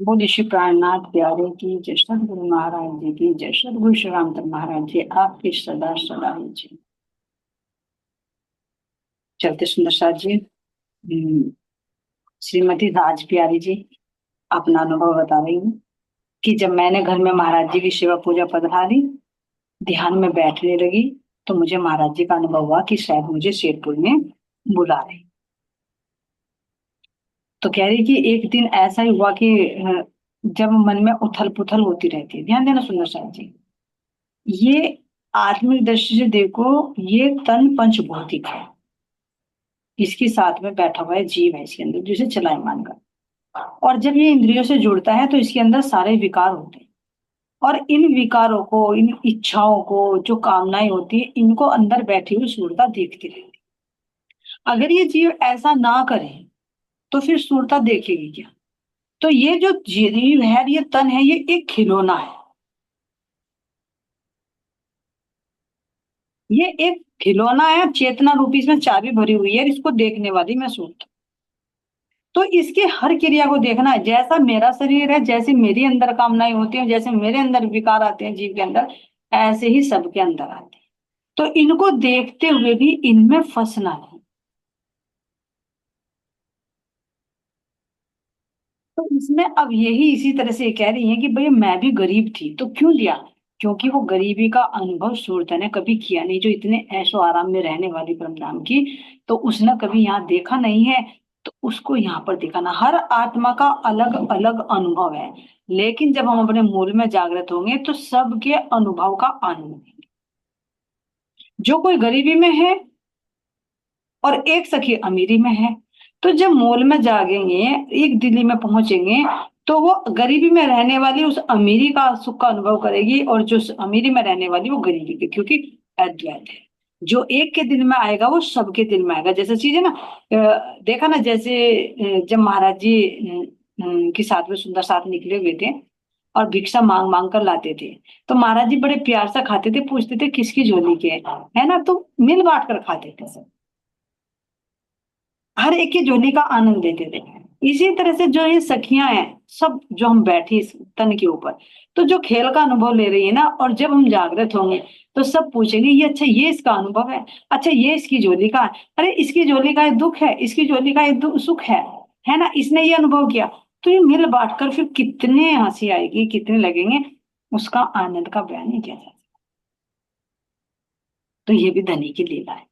बोले श्री प्राणनाथ प्यारे की जय, सतगुरु महाराज जी की जय, सतगुरु श्री रामचंद्र महाराज जी आपकी सदा सदा ही जी। चलते सुंदर साथ जी। श्रीमती राज प्यारी जी अपना अनुभव बता रही हूँ कि जब मैंने घर में महाराज जी की सेवा पूजा पधराली, ध्यान में बैठने लगी, तो मुझे महाराज जी का अनुभव हुआ कि शायद मुझे शेरपुर में बुला रहे। तो कह रही कि एक दिन ऐसा ही हुआ कि जब मन में उथल पुथल होती रहती है, ध्यान देना सुंदर साथ जी। ये आत्मिक दृष्टि से देखो, ये तन पंचभौतिक है, इसके साथ में बैठा हुआ है जीव है इसके अंदर जिसे चलायमान कर। और जब ये इंद्रियों से जुड़ता है तो इसके अंदर सारे विकार होते हैं। और इन विकारों को, इन इच्छाओं को, जो कामनाएं होती है, इनको अंदर बैठी हुई सूरता देखती रहती है। अगर ये जीव ऐसा ना करे तो फिर सूरता देखेगी क्या? तो ये जो जीव है, ये तन है, ये एक खिलौना है। ये एक खिलौना है, चेतना रूपी इसमें चाबी भरी हुई है, इसको देखने वाली मैं सूरत। तो इसके हर क्रिया को देखना है। जैसा मेरा शरीर है, जैसे मेरी अंदर कामनाएं होती हैं, जैसे मेरे अंदर विकार आते हैं जीव के अंदर, ऐसे ही सबके अंदर आते हैं। तो इनको देखते हुए भी इनमें फंसना नहीं। तो इसमें अब यही इसी तरह से ये कह रही है कि भाई मैं भी गरीब थी तो क्यों लिया? क्योंकि वो गरीबी का अनुभव सूरत ने कभी किया नहीं। जो इतने ऐशो आराम में रहने वाली परमधाम की, तो उसने कभी यहाँ देखा नहीं है। तो उसको यहाँ पर दिखाना, हर आत्मा का अलग अलग अनुभव है। लेकिन जब हम अपने मूल में जागृत होंगे तो सबके अनुभव का आनंद लेंगे। जो कोई गरीबी में है और एक सखी अमीरी में है, तो जब मूल में जागेंगे, एक दिल्ली में पहुंचेंगे, तो वो गरीबी में रहने वाली उस अमीरी का सुख का अनुभव करेगी, और जो अमीरी में रहने वाली वो गरीबी के, क्योंकि अद्वैत है। जो एक के दिल में आएगा वो सबके दिल में आएगा। जैसे चीज है ना, देखा ना, जैसे जब महाराज जी के साथ में सुंदर साथ निकले हुए थे और भिक्षा मांग मांग कर लाते थे, तो महाराज जी बड़े प्यार से खाते थे, पूछते थे किसकी झोली के है ना, तो मिल बांट कर खाते थे सब, हर एक की झोली का आनंद लेते थे। इसी तरह से जो ये सखियां हैं, सब जो हम बैठे इस तन के ऊपर, तो जो खेल का अनुभव ले रही है ना, और जब हम जागृत होंगे तो सब पूछेंगे ये, अच्छा ये इसका अनुभव है, अच्छा ये इसकी झोली का है, अरे इसकी झोली का एक दुख है, इसकी झोली का एक सुख है ना, इसने ये अनुभव किया। तो ये मिल बांट कर फिर कितने हंसी आएगी, कितने लगेंगे, उसका आनंद का बयान नहीं किया जा सकता। तो ये भी धनी की लीला है।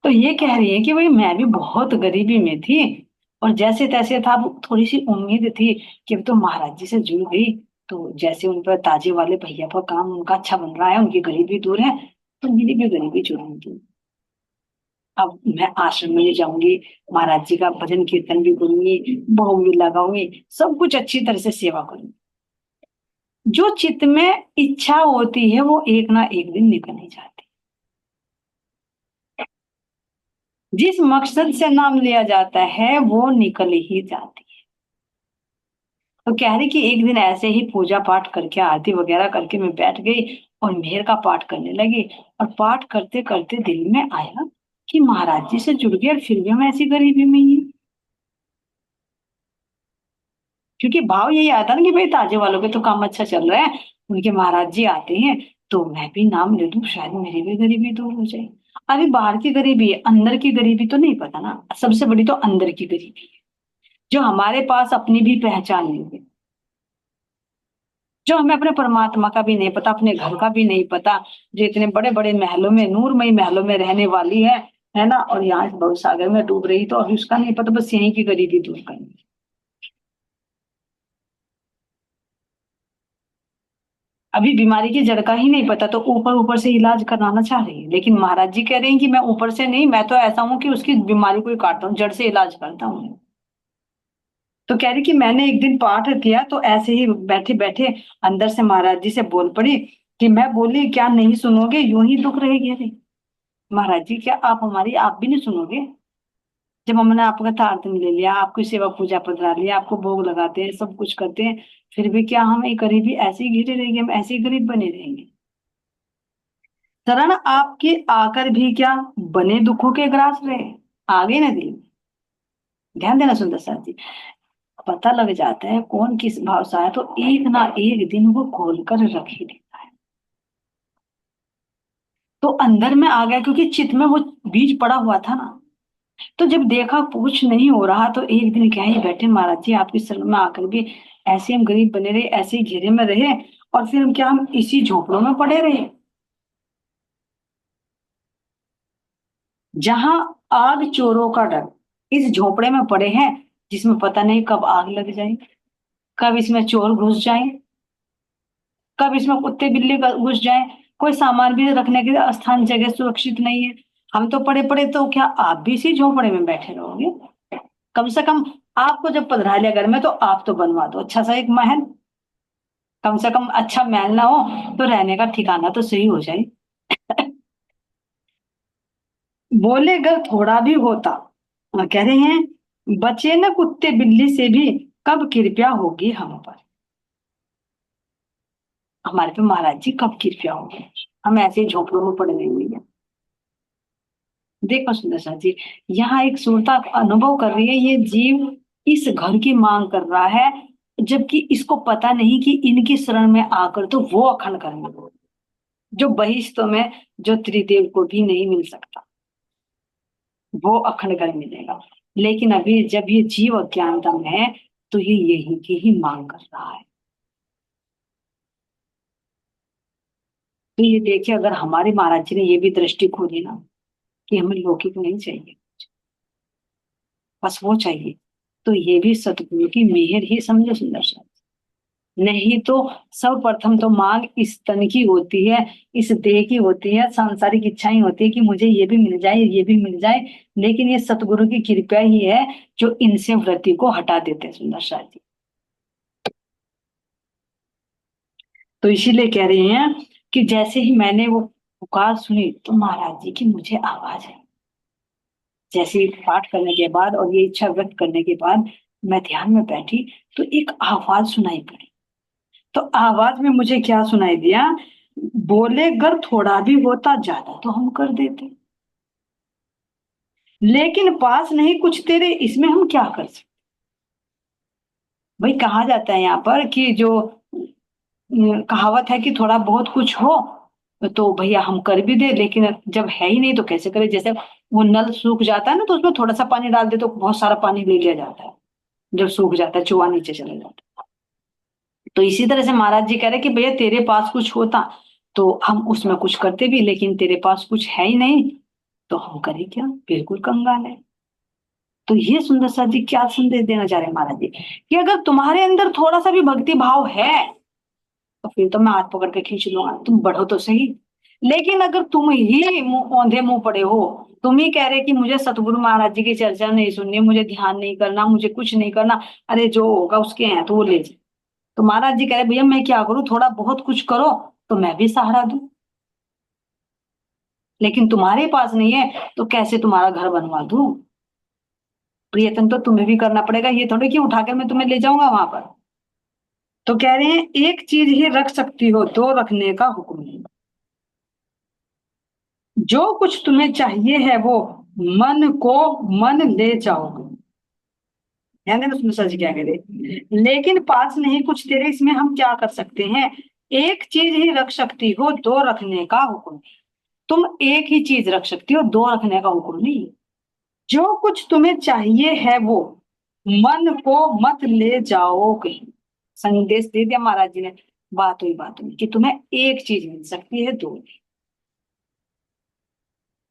तो ये कह रही है कि भाई मैं भी बहुत गरीबी में थी, और जैसे तैसे था, वो थोड़ी सी उम्मीद थी कि अब तो महाराज जी से जुड़ गई, तो जैसे उन पर ताजे वाले भैया पर काम उनका अच्छा बन रहा है, उनकी गरीबी दूर है, तो मेरी भी गरीबी छुड़ाऊंगी। अब मैं आश्रम में भी जाऊंगी, महाराज जी का भजन कीर्तन भी करूंगी, भोग भी लगाऊंगी, सब कुछ अच्छी तरह से सेवा करूंगी। जो चित्त में इच्छा होती है वो एक ना एक दिन निकल ही जाती है। जिस मकसद से नाम लिया जाता है वो निकल ही जाती है। तो कह रही कि एक दिन ऐसे ही पूजा पाठ करके, आरती वगैरह करके मैं बैठ गई और मेहर का पाठ करने लगी। और पाठ करते करते दिल में आया कि महाराज जी से जुड़ गए और फिर भी हम ऐसी गरीबी में ही हैं। क्योंकि भाव यही आता ना कि भाई ताजे वालों के तो काम अच्छा चल रहा है, उनके महाराज जी आते हैं, तो मैं भी नाम ले लूं, शायद मेरी भी गरीबी दूर हो जाए। अभी बाहर की गरीबी है, अंदर की गरीबी तो नहीं पता ना। सबसे बड़ी तो अंदर की गरीबी है, जो हमारे पास अपनी भी पहचान नहीं है, जो हमें अपने परमात्मा का भी नहीं पता, अपने घर का भी नहीं पता, जो इतने बड़े बड़े महलों में, नूरमयी महलों में रहने वाली है ना, और यहाँ इस भव सागर में डूब रही, तो अभी उसका नहीं पता, बस यहीं की गरीबी दूर करनी। अभी बीमारी की जड़ का ही नहीं पता, तो ऊपर ऊपर से इलाज कराना चाह रही है। लेकिन महाराज जी कह रहे हैं कि मैं ऊपर से नहीं, मैं तो ऐसा हूं कि उसकी बीमारी को ही काटता हूँ, जड़ से इलाज करता हूँ। तो कह रही कि मैंने एक दिन पाठ किया, तो ऐसे ही बैठे बैठे अंदर से महाराज जी से बोल पड़ी कि मैं बोली क्या नहीं सुनोगे, यूं ही दुख रहेगी? अरे महाराज जी, क्या आप हमारी आप भी नहीं सुनोगे? जब हमने आपका तारतम ले लिया, आपकी सेवा पूजा पधरा लिया, आपको भोग लगाते हैं, सब कुछ करते हैं, फिर भी क्या हम एक गरीबी ऐसे ही घिरे रहेंगे, हम ऐसे ही गरीब बने रहेंगे? शरण आपके आकर भी क्या बने दुखों के ग्रास रहे? आ गए ना दिल में। ध्यान देना सुंदर साथ जी। पता लग जाता है कौन किस भाव से आया, तो एक ना एक दिन वो खोल कर रख ही देता है। तो अंदर में आ गया, क्योंकि चित्त में वो बीज पड़ा हुआ था ना। तो जब देखा कुछ नहीं हो रहा, तो एक दिन क्या ही बैठे महाराज जी आपकी शरण में आकर भी, ऐसे हम गरीब बने रहे, ऐसे ही घेरे में रहे, और फिर हम क्या, हम इसी झोपड़ों में पड़े रहे, जहां आग चोरों का डर। इस झोपड़े में पड़े हैं जिसमें पता नहीं कब आग लग जाए, कब इसमें चोर घुस जाए, कब इसमें कुत्ते बिल्ली घुस जाए, कोई सामान भी रखने के स्थान जगह सुरक्षित नहीं है। हम तो पड़े पड़े, तो क्या आप भी इसी झोपड़े में बैठे रहोगे? कम से कम आपको जब पधरा लिया घर में, तो आप तो बनवा दो अच्छा सा एक महल। कम से कम अच्छा महल ना हो तो रहने का ठिकाना तो सही हो जाए। बोले अगर थोड़ा भी होता, कह रहे हैं बचे न कुत्ते बिल्ली से भी, कब कृपया होगी हम पर। हमारे पे महाराज जी कब कृपया होगी, हम ऐसे ही झोपड़ों में पड़े रहेंगे। देखो सुंदर सा जी, यहाँ एक सुरता अनुभव कर रही है, ये जीव इस घर की मांग कर रहा है, जबकि इसको पता नहीं कि इनकी शरण में आकर तो वो अखंड करेंगे, जो बहिष्तों में, जो त्रिदेव को भी नहीं मिल सकता, वो अखंड कर मिलेगा। लेकिन अभी जब ये जीव अज्ञानता में है, तो ये यही की ही मांग कर रहा है। तो ये देखिए, अगर हमारे महाराज जी ने ये भी दृष्टि खो दी ना, कि हमें लौकिक नहीं चाहिए, बस वो चाहिए, तो ये भी सतगुरु की मेहर ही समझो सुंदर सा। नहीं तो सर्वप्रथम तो मांग इस तन की होती है, इस देह की होती है, सांसारिक इच्छाएं होती है कि मुझे ये भी मिल जाए, ये भी मिल जाए। लेकिन ये सतगुरु की कृपा ही है जो इनसे वृत्ति को हटा देते हैं सुंदर सा जी। तो इसीलिए कह रहे हैं कि जैसे ही मैंने वो पुकार सुनी, तो महाराज जी की मुझे आवाज आई। जैसे ही पाठ करने के बाद और ये इच्छा व्यक्त करने के बाद मैं ध्यान में बैठी, तो एक आवाज सुनाई पड़ी। तो आवाज में मुझे क्या सुनाई दिया, बोले अगर थोड़ा भी होता ज्यादा तो हम कर देते, लेकिन पास नहीं कुछ तेरे, इसमें हम क्या कर सकते। भाई कहा जाता है यहाँ पर कि जो कहावत है कि थोड़ा बहुत कुछ हो तो भैया हम कर भी दे, लेकिन जब है ही नहीं तो कैसे करे। जैसे वो नल सूख जाता है ना, तो उसमें थोड़ा सा पानी डाल दे तो बहुत सारा पानी ले लिया जाता है, जब सूख जाता है चूहा नीचे चले जाता है। तो इसी तरह से महाराज जी कह रहे कि भैया तेरे पास कुछ होता तो हम उसमें कुछ करते भी, लेकिन तेरे पास कुछ है ही नहीं, तो हम करें क्या, बिल्कुल कंगाल है। तो ये सुंदर सा जी क्या संदेश देना चाह रहे हैं महाराज जी, कि अगर तुम्हारे अंदर थोड़ा सा भी भक्ति भाव है, तो फिर तो मैं हाथ पकड़ के खींच लूंगा, तुम बढ़ो तो सही। लेकिन अगर तुम ही मुंह औंधे मुंह पड़े हो, तुम ही कह रहे कि मुझे सतगुरु महाराज जी की चर्चा नहीं सुननी, मुझे ध्यान नहीं करना, मुझे कुछ नहीं करना, अरे जो होगा उसके हैं तो वो ले जाए। तो महाराज जी कह रहे भैया मैं क्या करूं, थोड़ा बहुत कुछ करो तो मैं भी सहारा दूं, लेकिन तुम्हारे पास नहीं है तो कैसे तुम्हारा घर बनवा दूं। प्रयत्न तो तुम्हें भी करना पड़ेगा, ये थोड़े कि उठाकर मैं तुम्हें ले जाऊंगा वहां पर। तो कह रहे हैं एक चीज ही रख सकती हो, दो रखने का हुक्म नहीं। जो कुछ तुम्हें चाहिए है वो मन को मन ले जाओगे। ध्यान देना सुनो सर जी क्या कह रहे, लेकिन पास नहीं कुछ तेरे, इसमें हम क्या कर सकते हैं। एक चीज ही रख सकती हो, दो रखने का हुक्म नहीं। तुम एक ही चीज रख सकती हो, दो रखने का हुक्म नहीं। जो कुछ तुम्हें चाहिए है वो मन को मत ले जाओ कहीं। संदेश दे दिया महाराज जी ने, बात हुई कि तुम्हें एक चीज मिल सकती है, दो नहीं।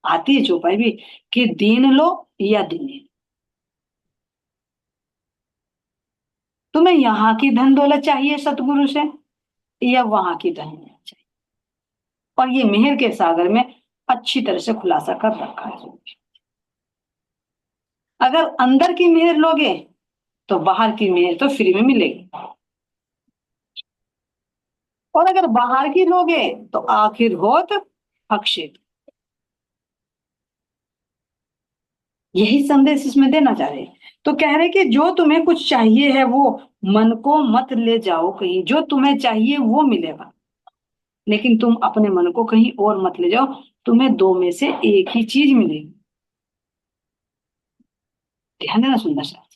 आती है चौपाई भी कि दीन लो या दुनिया। तुम्हें यहाँ की धन दौलत चाहिए सतगुरु से, या वहां की धन दौलत चाहिए। और ये मेहर के सागर में अच्छी तरह से खुलासा कर रखा है। अगर अंदर की मेहर लोगे तो बाहर की मेहर तो फ्री में मिलेगी, और अगर बाहर की लोगे तो आखिर होत अक्षय। यही संदेश इसमें देना चाह रहे हैं। तो कह रहे कि जो तुम्हें कुछ चाहिए है वो मन को मत ले जाओ कहीं, जो तुम्हें चाहिए वो मिलेगा, लेकिन तुम अपने मन को कहीं और मत ले जाओ। तुम्हें दो में से एक ही चीज मिलेगी। ध्यान देना सुंदर सा।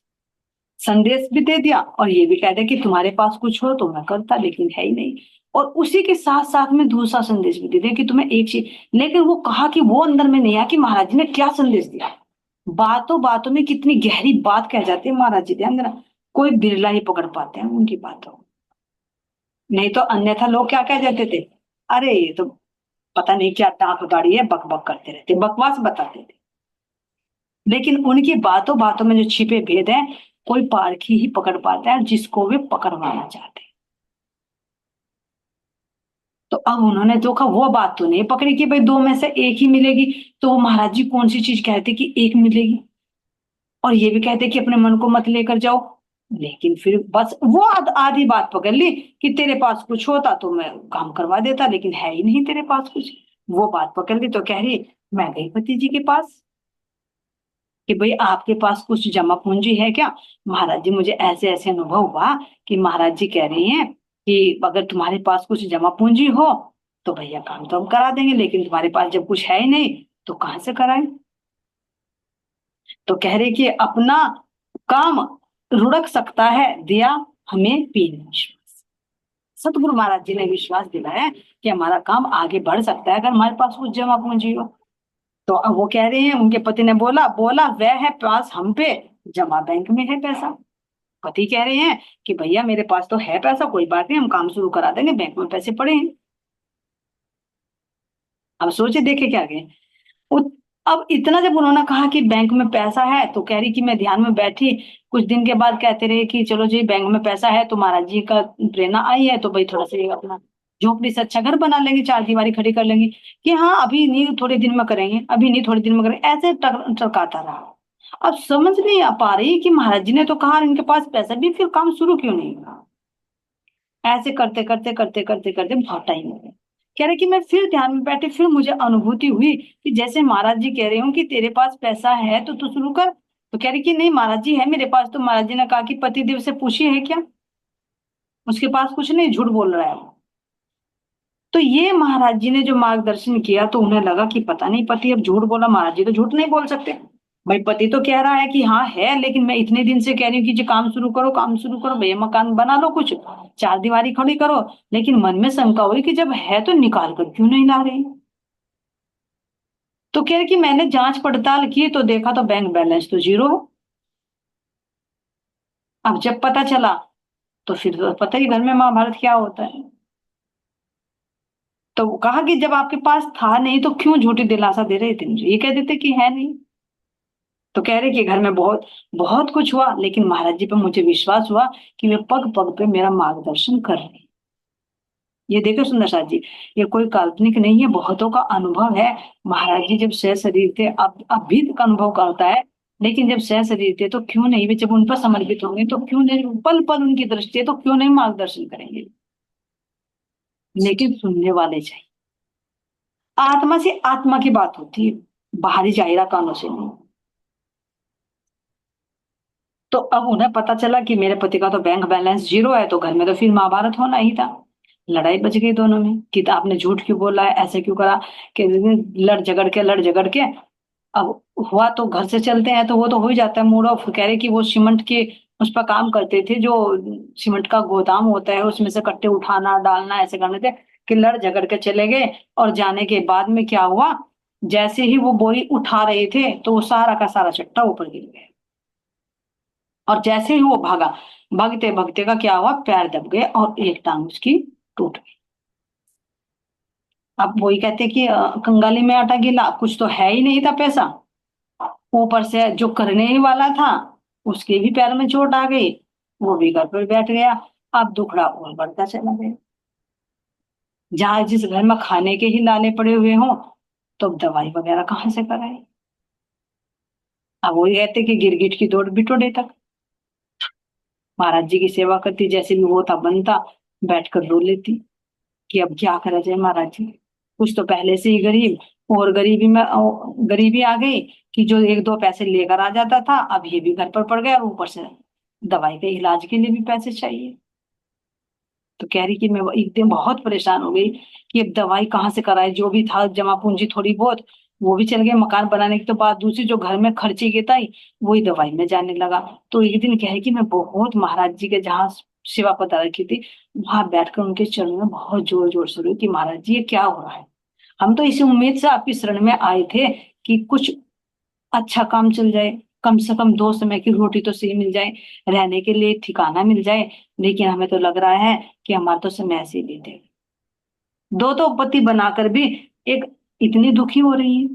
संदेश भी दे दिया और ये भी कह दिया कि तुम्हारे पास कुछ हो तो मैं करता, लेकिन है ही नहीं। और उसी के साथ साथ में दूसरा संदेश भी दे दिया कि तुम्हें एक चीज, लेकिन वो कहा कि वो अंदर में नहीं आया कि महाराज जी ने क्या संदेश दिया। बातों बातों में कितनी गहरी बात कह जाती है महाराज जी, ध्यान देना। कोई बिरला ही पकड़ पाते हैं उनकी बातों, नहीं तो अन्यथा लोग क्या कह जाते थे, अरे ये तो पता नहीं क्या टाक गाड़ी है, बक बक करते रहते, बकवास बताते थे। लेकिन उनकी बातों बातों में जो छिपे भेद हैं, कोई पारखी ही पकड़ पाता है जिसको वे पकड़वाना चाहते हैं। तो अब उन्होंने देखा वो बात तो नहीं पकड़ी कि भाई दो में से एक ही मिलेगी, तो वो महाराज जी कौन सी चीज कहते कि एक मिलेगी, और ये भी कहते कि अपने मन को मत लेकर जाओ। लेकिन फिर बस वो आधी बात पकड़ ली कि तेरे पास कुछ होता तो मैं काम करवा देता, लेकिन है ही नहीं तेरे पास कुछ। वो बात पकड़ ली तो कह रही, मैं गई पति जी के पास कि भाई आपके पास कुछ जमा पूंजी है क्या। महाराज जी मुझे ऐसे ऐसे अनुभव हुआ कि महाराज जी कह रही हैं कि अगर तुम्हारे पास कुछ जमा पूंजी हो तो भैया काम तो हम करा देंगे, लेकिन तुम्हारे पास जब कुछ है ही नहीं तो कहाँ से कराएं। तो कह रहे कि अपना काम रुड़क सकता है दिया हमें पीर विश्वास। सतगुरु महाराज जी ने विश्वास दिलाया कि हमारा काम आगे बढ़ सकता है अगर हमारे पास कुछ जमा पूंजी हो। तो अब वो कह रहे हैं, उनके पति ने बोला बोला वह है पास हम पे, जमा बैंक में है पैसा। पति कह रहे हैं कि भैया मेरे पास तो है पैसा, कोई बात नहीं, हम काम शुरू करा देंगे, बैंक में पैसे पड़े हैं। अब सोचे देखे क्या गए। उत- अब इतना जब उन्होंने कहा कि बैंक में पैसा है, तो कह रही कि मैं ध्यान में बैठी, कुछ दिन के बाद कहते रहे कि चलो जी बैंक में पैसा है, तो महाराज जी का प्रेरणा आई है, तो भाई थोड़ा सा ये अपना झोपड़ी से अच्छा घर बना लेंगे, चार दीवारी खड़ी कर लेंगे। कि हाँ अभी नहीं थोड़े दिन में करेंगे, अभी नहीं थोड़े दिन में करेंगे, ऐसे टरकाता रहा। अब समझ नहीं आ पा रही कि महाराज जी ने तो कहा इनके पास पैसा भी, फिर काम शुरू क्यों नहीं हुआ। ऐसे करते करते करते करते करते बहुत टाइम हो गया। कह रहे कि मैं फिर ध्यान में बैठे, फिर मुझे अनुभूति हुई कि जैसे महाराज जी कह रहे हो कि तेरे पास पैसा है तो तू शुरू कर। तो कह रही कि नहीं महाराज जी है मेरे पास, तो महाराज जी ने कहा कि पतिदेव से पूछिए है क्या, उसके पास कुछ नहीं, झूठ बोल रहा है वो। तो ये महाराज जी ने जो मार्गदर्शन किया, तो उन्हें लगा कि पता नहीं पति अब झूठ बोला, महाराज जी तो झूठ नहीं बोल सकते। भाई पति तो कह रहा है कि हाँ है, लेकिन मैं इतने दिन से कह रही हूँ कि जी काम शुरू करो, काम शुरू करो भैया, मकान बना लो, कुछ चार दीवारी खड़ी करो। लेकिन मन में शंका हुई कि जब है तो निकाल कर क्यों नहीं ला रही। तो कह रहे कि मैंने जांच पड़ताल की तो देखा तो बैंक बैलेंस तो जीरो है। अब जब पता चला तो फिर तो पता ही घर में महाभारत क्या होता है। तो कहा कि जब आपके पास था नहीं तो क्यों झूठी दिलासा दे रहे थे मुझे, ये कह देते कि है नहीं। तो कह रहे कि घर में बहुत बहुत कुछ हुआ, लेकिन महाराज जी पे मुझे विश्वास हुआ कि वे पग पग पे मेरा मार्गदर्शन कर रहे हैं। ये देखो सुंदर साथ जी, ये कोई काल्पनिक नहीं है, बहुतों का अनुभव है। महाराज जी जब सह शरीर थे, अब भी का अनुभव करता है, लेकिन जब सह शरीर थे तो क्यों नहीं, वे जब उन पर समर्पित होंगे तो क्यों नहीं, पल पल उनकी दृष्टि है तो क्यों नहीं मार्गदर्शन करेंगे। लेकिन सुनने वाले चाहिए। आत्मा से आत्मा की बात होती है, बाहरी जाहिरा कानों से नहीं। तो अब उन्हें पता चला कि मेरे पति का तो बैंक बैलेंस जीरो है, तो घर में तो फिर महाभारत होना ही था। लड़ाई बच गई दोनों में कि तो आपने झूठ क्यों बोला है, ऐसे क्यों करा। कि लड़ झगड़ के अब हुआ तो घर से चलते हैं तो वो तो हो ही जाता है मूड ऑफ। कह रहे कि वो सीमेंट के उस पर काम करते थे, जो सीमेंट का गोदाम होता है उसमें से कट्टे उठाना डालना ऐसे करने थे। कि लड़ झगड़ के चले गए, और जाने के बाद में क्या हुआ, जैसे ही वो बोरी उठा रहे थे तो वो सारा का सारा चट्टा ऊपर गिर गया। और जैसे ही वो भागा, भागते भागते का क्या हुआ, पैर दब गए और एक टांग उसकी टूट गई। अब वही कहते कि कंगाली में आटा गिला, कुछ तो है ही नहीं था पैसा, ऊपर से जो करने ही वाला था उसके भी पैर में चोट आ गई, वो भी घर पर बैठ गया। अब दुखड़ा और बढ़ता चला गया। जहां जिस घर में खाने के ही लाले पड़े हुए हों, तो अब दवाई वगैरह कहाँ से कराए। अब वही कहते कि गिरगिट की दौड़ बिटोड़े तक। महाराज जी की सेवा करती, जैसे भी होता बनता, बैठकर रो लेती कि अब क्या करा जाए महाराज जी, कुछ तो पहले से ही गरीब, और गरीबी आ गई कि जो एक दो पैसे लेकर आ जाता था अब ये भी घर पर पड़ गया, और ऊपर से दवाई के इलाज के लिए भी पैसे चाहिए। तो कह रही कि मैं एक दिन बहुत परेशान हो गई कि अब दवाई कहाँ से कराए, जो भी था जमा पूंजी थोड़ी बहुत वो भी चल गए। मकान बनाने के तो बाद दूसरी जो घर में खर्ची की ताई, वही दवाई में जाने लगा। तो एक दिन क्या है कि मैं बहुत महाराज जी के जहाँ सेवा पता रखी थी, वहां बैठकर उनके चरणों में बहुत जोर जोर से रोई कि महाराज जी ये क्या हो रहा है। हम तो इसी उम्मीद से आपकी शरण में आए थे कि कुछ अच्छा काम चल जाए, कम से कम 2 समय की रोटी तो सही मिल जाए, रहने के लिए ठिकाना मिल जाए। लेकिन हमें तो लग रहा है कि हमारा तो समय ऐसे ही बीते। दो तो पति बनाकर भी एक इतनी दुखी हो रही है।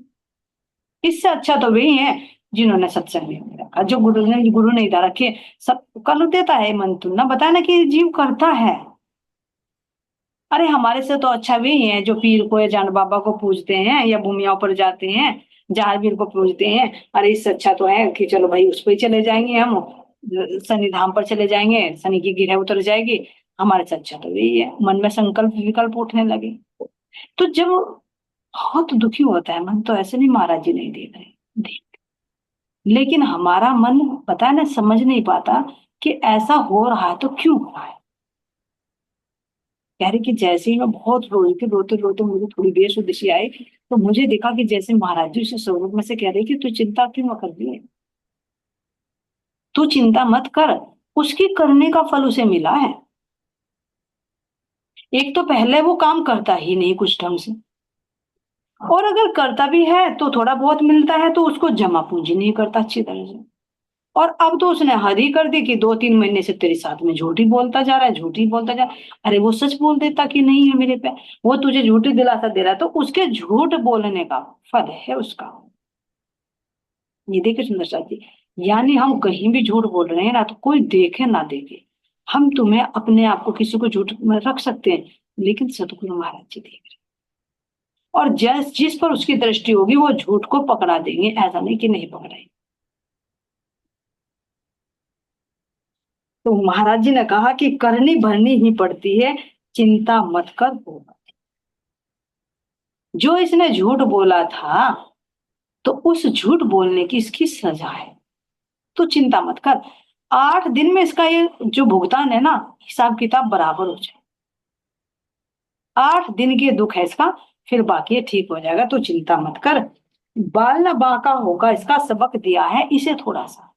इससे अच्छा तो वही है जिन्होंने सत्संग नहीं रखा, जो गुरु नहीं था रखे। सब कर देता है मन, तुम ना बताया ना कि जीव करता है। अरे हमारे से तो अच्छा वही है जो पीर को या जान बाबा को पूजते हैं या भूमियाओं पर जाते हैं, जहावीर को पूजते हैं। अरे इससे अच्छा तो है कि चलो भाई उस पर ही चले जाएंगे हम, शनि धाम पर चले जाएंगे, शनि की गिरह उतर जाएगी। हमारे से अच्छा तो यही है। मन में संकल्प विकल्प उठने लगे। तो जब बहुत दुखी होता है मन, तो ऐसे नहीं महाराज जी नहीं देख रहे, देख। लेकिन हमारा मन पता है ना, समझ नहीं पाता कि ऐसा हो रहा है तो क्यों हो रहा है। कह रही कि जैसे ही मैं बहुत रोई थी, रोते रोते मुझे थोड़ी बेसुधी आई, तो मुझे देखा कि जैसे महाराज जी उसे स्वरूप में से कह रहे कि तू चिंता क्यों कर रही है, तू चिंता मत कर, उसकी करने का फल उसे मिला है। एक तो पहले वो काम करता ही नहीं कुछ ढंग से, और अगर करता भी है तो थोड़ा बहुत मिलता है तो उसको जमा पूंजी नहीं करता अच्छी तरह से। और अब तो उसने हद ही कर दी कि 2-3 महीने से तेरे साथ में झूठी बोलता जा रहा है, झूठी बोलता जा रहा है। अरे वो सच बोल देता कि नहीं है मेरे पे, वो तुझे झूठी दिलासा दे रहा है, तो उसके झूठ बोलने का फल है उसका। ये देखे सुंदर साथ जी, यानी हम कहीं भी झूठ बोल रहे हैं ना, तो कोई देखे ना देखे, हम तुम्हें अपने आप को किसी को झूठ में रख सकते हैं, लेकिन सतगुरु महाराज जी देख रहे हैं। और जिस पर उसकी दृष्टि होगी वो झूठ को पकड़ा देंगे, ऐसा नहीं कि नहीं पकड़ाएंगे। तो महाराज जी ने कहा कि करनी भरनी ही पड़ती है, चिंता मत कर होगा। जो इसने झूठ बोला था, तो उस झूठ बोलने की इसकी सजा है, तो चिंता मत कर। 8 दिन में इसका ये जो भुगतान है ना, हिसाब किताब बराबर हो जाए। 8 दिन के दुख है इसका, फिर बाकी ये ठीक हो जाएगा, तो चिंता मत कर। बाल ना बांका होगा, इसका सबक दिया है इसे थोड़ा सा।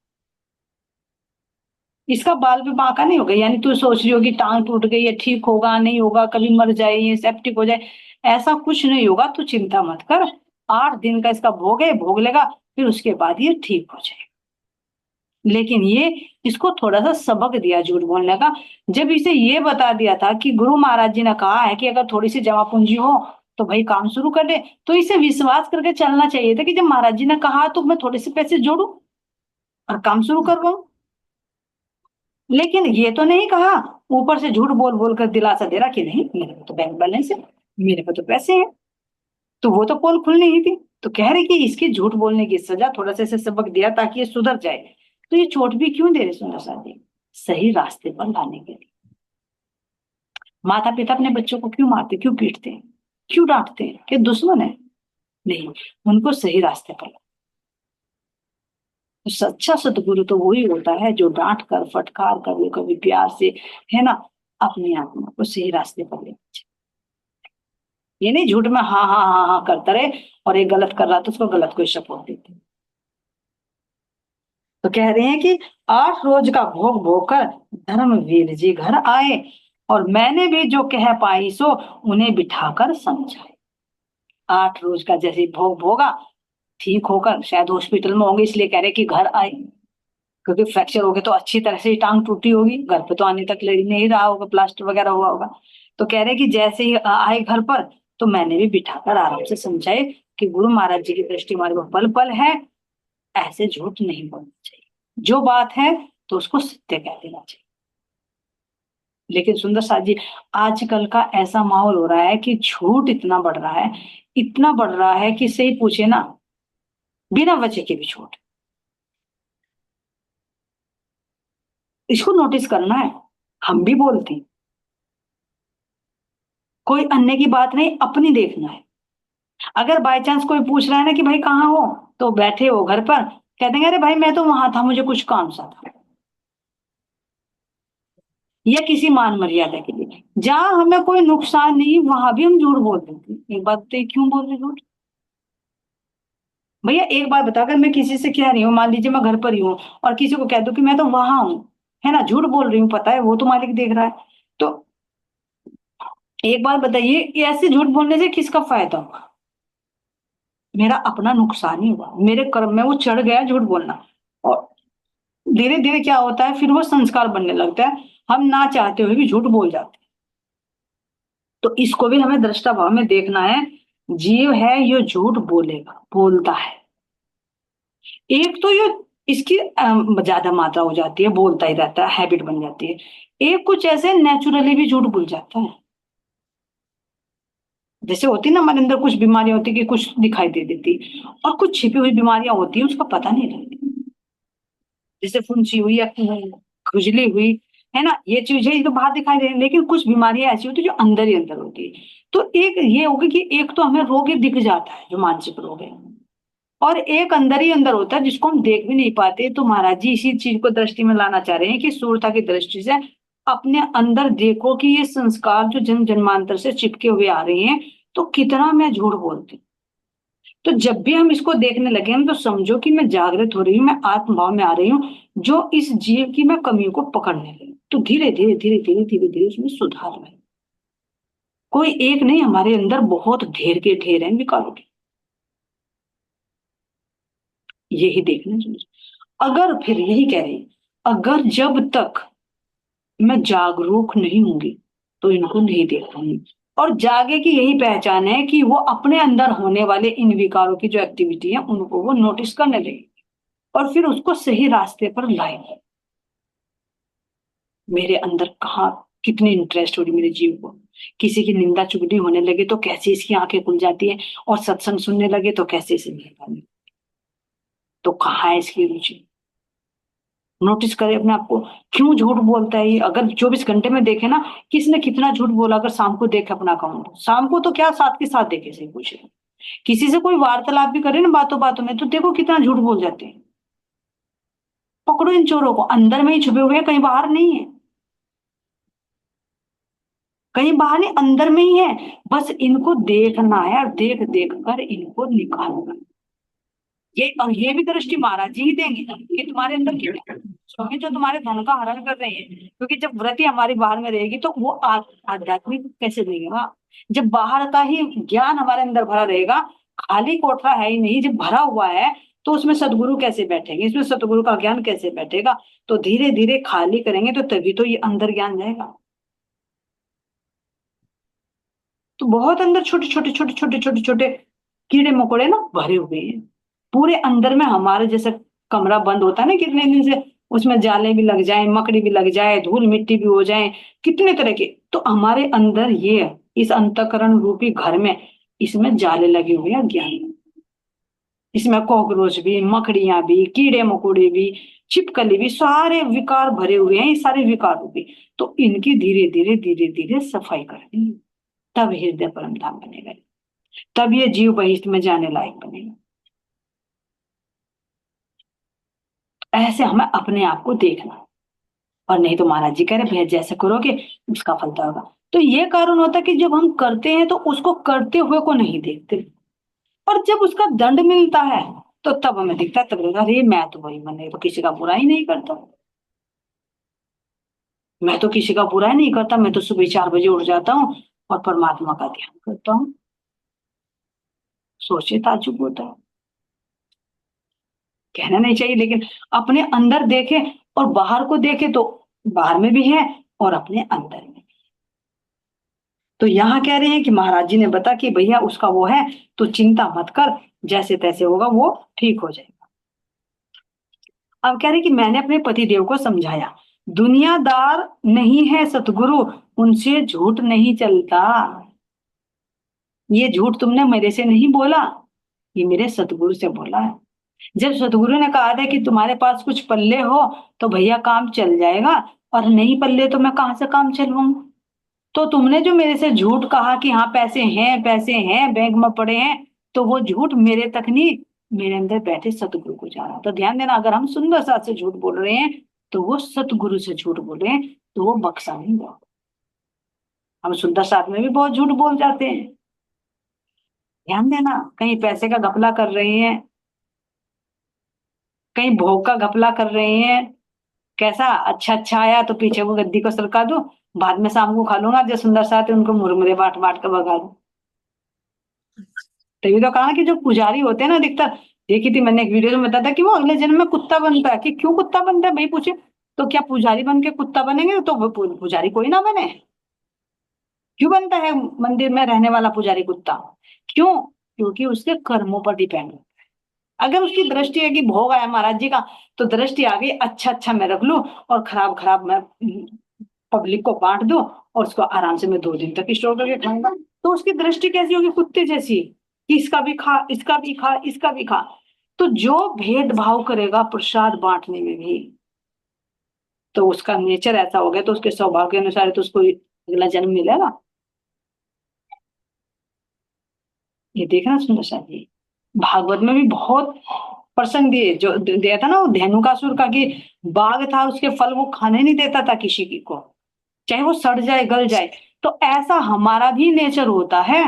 इसका बाल भी बांका नहीं होगा, यानी तू सोच रही होगी टांग टूट गई है, ठीक होगा नहीं होगा, कभी मर जाए, ये सेप्टिक हो जाए, ऐसा कुछ नहीं होगा, तू चिंता मत कर। 8 दिन का इसका भोग है, भोग लेगा, फिर उसके बाद ये ठीक हो जाएगा। लेकिन ये इसको थोड़ा सा सबक दिया झूठ बोलने का। जब इसे ये बता दिया था कि गुरु महाराज जी ने कहा है कि अगर थोड़ी सी जमा पूंजी हो तो भाई काम शुरू कर दे, तो इसे विश्वास करके चलना चाहिए था कि जब महाराज जी ने कहा तो मैं थोड़े से पैसे जोड़ू और काम शुरू करवाऊं। लेकिन ये तो नहीं कहा, ऊपर से झूठ बोल बोल कर दिलासा दे रहा कि नहीं मेरे पे तो बैंक बैलेंस है, मेरे पे तो पैसे हैं। तो वो तो पोल खुलनी ही थी। तो कह रहे कि इसकी झूठ बोलने की सजा, थोड़ा सा इसे सबक दिया ताकि ये सुधर जाए। तो ये चोट भी क्यों दे रहे सुंदर साथ जी, सही रास्ते पर लाने के लिए। माता पिता अपने बच्चों को क्यों मारते, क्यों पीटते हैं, क्यों डांटते हैं, कि दुश्मन है? नहीं, उनको सही रास्ते पर लाओ। तो सच्चा सतगुरु तो वही होता है जो डांट कर, फटकार कर, कभी प्यार से, है ना, अपनी आत्मा को सही रास्ते पर ले। ये नहीं झूठ में हाँ हाँ हाँ हाँ करता रहे, और एक गलत कर रहा तो उसको गलत को सपोर्ट देते। तो कह रहे हैं कि 8 रोज का भोग भोग कर धर्मवीर जी घर आए, और मैंने भी जो कह पाई सो उन्हें बिठाकर समझाए। 8 रोज का जैसे भोग भोगा, ठीक होकर शायद हॉस्पिटल में होंगे, इसलिए कह रहे कि घर आए, क्योंकि फ्रैक्चर हो गया तो अच्छी तरह से ही टांग टूटी होगी, घर पे तो आने तक ले नहीं रहा होगा, प्लास्टर वगैरह हुआ होगा। तो कह रहे कि जैसे ही आए घर पर, तो मैंने भी बिठाकर आराम से समझाए कि गुरु महाराज जी की दृष्टि हमारे को पल पल है, ऐसे झूठ नहीं बोलना चाहिए, जो बात है तो उसको सत्य कह देना चाहिए। लेकिन सुंदर साथ जी, आजकल का ऐसा माहौल हो रहा है कि झूठ इतना बढ़ रहा है, इतना बढ़ रहा है कि सही पूछे ना, बिना वजह के भी झूठ। इसको नोटिस करना है, हम भी बोलते हैं, कोई अन्य की बात नहीं, अपनी देखना है। अगर बाय चांस कोई पूछ रहा है ना कि भाई कहाँ हो, तो बैठे हो घर पर, कह देंगे अरे भाई मैं तो वहां था, मुझे कुछ काम सा था, या किसी मान मर्यादा के लिए। जहां हमें कोई नुकसान नहीं, वहां भी हम झूठ बोल देते हैं। एक बात तो क्यों बोल रहे झूठ? भैया एक बात बता, अगर मैं किसी से कह रही हूँ, मान लीजिए मैं घर पर ही हूँ और किसी को कह दूं कि मैं तो वहां हूँ, है ना, झूठ बोल रही हूँ, पता है वो तो मालिक देख रहा है। तो एक बात बताइए, ये ऐसे झूठ बोलने से किसका फायदा हुआ? मेरा अपना नुकसान ही हुआ, मेरे कर्म में वो चढ़ गया झूठ बोलना। और धीरे धीरे क्या होता है, फिर वो संस्कार बनने लगता है, हम ना चाहते हुए भी झूठ बोल जाते हैं। तो इसको भी हमें दृष्टा भाव में देखना है। जीव है, ये झूठ बोलेगा, बोलता है। एक तो ये इसकी ज्यादा मात्रा हो जाती है, बोलता ही रहता है, हैबिट बन जाती है। एक कुछ ऐसे नेचुरली भी झूठ बोल जाता है। जैसे होती है ना, हमारे अंदर कुछ बीमारियां होती है कि कुछ दिखाई दे देती, और कुछ छिपी हुई बीमारियां होती है, उसका पता नहीं लगती। जैसे फुंसी हुई या खुजली हुई, है ना, ये चीजें ये तो बाहर दिखाई दे रही है, लेकिन कुछ बीमारियां ऐसी होती है जो अंदर ही अंदर होती है। तो एक ये होगी कि एक तो हमें रोग ही दिख जाता है जो मानसिक रोग है, और एक अंदर ही अंदर होता है जिसको हम देख भी नहीं पाते। तो महाराज जी इसी चीज को दृष्टि में लाना चाह रहे हैं कि स्थूलता की दृष्टि से अपने अंदर देखो कि ये संस्कार जो जन्म जन्मांतर से चिपके हुए आ रहे हैं, तो कितना मैं झूठ बोलती हूँ। तो जब भी हम इसको देखने लगे हम, तो समझो कि मैं जागृत हो रही हूँ, मैं आत्म भाव में आ रही हूँ, जो इस जीव की मैं कमियों को पकड़ने लगी। तो धीरे धीरे धीरे धीरे धीरे धीरे उसमें सुधार है। कोई एक नहीं, हमारे अंदर बहुत ढेर के ढेर हैं विकारों के। यही देखना चाहिए। अगर फिर यही कह रही, अगर जब तक मैं जागरूक नहीं होंगी तो इनको नहीं देख पाऊंगी। और जागे की यही पहचान है कि वो अपने अंदर होने वाले इन विकारों की जो एक्टिविटी है उनको वो नोटिस करने लगे, और फिर उसको सही रास्ते पर लाए। मेरे अंदर कहाँ कितनी इंटरेस्ट हो रही मेरे जीव को। किसी की निंदा चुगली होने लगे तो कैसे इसकी आंखें खुल जाती है, और सत्संग सुनने लगे तो कैसे इसे मिल पाए। तो कहाँ है इसकी रुचि? नोटिस करे अपने आप को, क्यों झूठ बोलता है ये? अगर 24 घंटे में देखे ना, किसने कितना झूठ बोला, अगर शाम को देखे अपना अकाउंट, शाम को तो क्या, साथ के साथ देखे से पूछे। किसी से कोई वार्तालाप भी करे ना बातों बातों में, तो देखो कितना झूठ बोल जाते हैं। पकड़ो इन चोरों को, अंदर में ही छुपे हुए हैं, कहीं बाहर नहीं है। कहीं बाहर नहीं, अंदर में ही है। बस इनको देखना है, और देख देख कर इनको निकालना। ये, और ये भी दृष्टि महाराज जी ही देंगे कि तुम्हारे अंदर क्या है। स्वामी जो तुम्हारे धन का हरण कर रहे हैं, क्योंकि जब वृत्ति हमारी बाहर में रहेगी तो वो आध्यात्मिक कैसे रहेगा? जब बाहर का ही ज्ञान हमारे अंदर भरा रहेगा, खाली कोठरा है ही नहीं, जब भरा हुआ है, तो उसमें सदगुरु कैसे बैठेंगे, इसमें सदगुरु का ज्ञान कैसे बैठेगा? तो धीरे धीरे खाली करेंगे तो तभी तो ये अंदर ज्ञान जाएगा। तो बहुत अंदर छोटे छोटे छोटे छोटे छोटे छोटे कीड़े मकोड़े ना भरे हुए हैं पूरे अंदर में। हमारे जैसे कमरा बंद होता है ना कितने दिन से, उसमें जाले भी लग जाए, मकड़ी भी लग जाए, धूल मिट्टी भी हो जाए, कितने तरह के, तो हमारे अंदर ये है, इस अंतःकरण रूपी घर में, इसमें जाले लगे हुए हैं ज्ञान। इसमें कॉकरोच भी, मकड़ियां भी, कीड़े मकोड़े भी, छिपकली भी, सारे विकार भरे हुए हैं, ये सारे विकार भी। तो इनकी धीरे धीरे धीरे धीरे सफाई करनी है। तब हृदय परम धाम बनेगा। तब ये जीव बहिष्ठ में जाने लायक बनेगा। ऐसे हमें अपने आप को देखना। और नहीं तो महाराज जी कह रहे भैया जैसे करोगे उसका फलता होगा। तो ये कारण होता है कि जब हम करते हैं तो उसको करते हुए को नहीं देखते, और जब उसका दंड मिलता है तो तब हमें दिखता है, तब लगता है, अरे मैं तो वही, मैंने तो किसी का बुरा ही नहीं करता, मैं तो किसी का बुरा ही नहीं करता, मैं तो सुबह 4 बजे उठ जाता हूँ और परमात्मा का ध्यान करता हूँ। सोचे ताज्जुब होता है। कहना नहीं चाहिए, लेकिन अपने अंदर देखे और बाहर को देखे तो बाहर में भी है और अपने अंदर में। तो यहाँ कह रहे हैं कि महाराज जी ने बता कि भैया उसका वो है, तो चिंता मत कर, जैसे तैसे होगा वो ठीक हो जाएगा। अब कह रहे कि मैंने अपने पतिदेव को समझाया, दुनियादार नहीं है सतगुरु, उनसे झूठ नहीं चलता। ये झूठ तुमने मेरे से नहीं बोला, ये मेरे सतगुरु से बोला है। जब सतगुरु ने कहा था कि तुम्हारे पास कुछ पल्ले हो तो भैया काम चल जाएगा, और नहीं पल्ले तो मैं कहाँ से काम चलवाऊंगा? तो तुमने जो मेरे से झूठ कहा कि हाँ पैसे हैं बैंक में पड़े हैं, तो वो झूठ मेरे तक नहीं, मेरे अंदर बैठे सतगुरु को जा रहा। तो ध्यान देना, अगर हम सुंदर साथ से झूठ बोल रहे हैं तो वो सतगुरु से झूठ बोल रहे हैं, तो वो बख्शा नहीं हुआ। हम सुंदर साथ में भी बहुत झूठ बोल जाते हैं। ध्यान देना, कहीं पैसे का घपला कर रहे हैं, कहीं भोग का घपला कर रहे हैं, कैसा अच्छा अच्छा आया तो पीछे वो गद्दी को सरका दो, बाद में शाम को खा लूंगा, जो सुंदर साथ है उनको मुरमुरे बांट बांट कर भगा दो। तभी तो कहा कि जो पुजारी होते हैं ना अधिकतर, देखी थी मैंने एक वीडियो में, बताया था कि वो अगले जन्म में कुत्ता बनता है। कि क्यों कुत्ता बनता है भाई पूछे, तो क्या पुजारी बन के कुत्ता बनेंगे, तो वो पुजारी कोई ना बने। क्यों बनता है मंदिर में रहने वाला पुजारी कुत्ता? क्यों? क्योंकि उसके कर्मों पर डिपेंड। अगर उसकी दृष्टि है कि भोग आया महाराज जी का, तो दृष्टि आ गई अच्छा अच्छा मैं रख लूं, और खराब खराब मैं पब्लिक को बांट दूं, और उसको आराम से मैं 2 दिन तक स्टोर करके खाऊंगा, तो उसकी दृष्टि कैसी होगी? कुत्ते जैसी, कि इसका भी खा, इसका भी खा, इसका भी खा। तो जो भेदभाव करेगा प्रसाद बांटने में भी, तो उसका नेचर ऐसा हो गया, तो उसके स्वभाव के अनुसार तो उसको अगला जन्म मिलेगा। ये देखना सुंदर सा जी, भागवत में भी बहुत प्रसंग दिए, जो दिया था ना वो धेनुकासुर का, कि बाघ था उसके फल वो खाने नहीं देता था किसी की को, चाहे वो सड़ जाए गल जाए। तो ऐसा हमारा भी नेचर होता है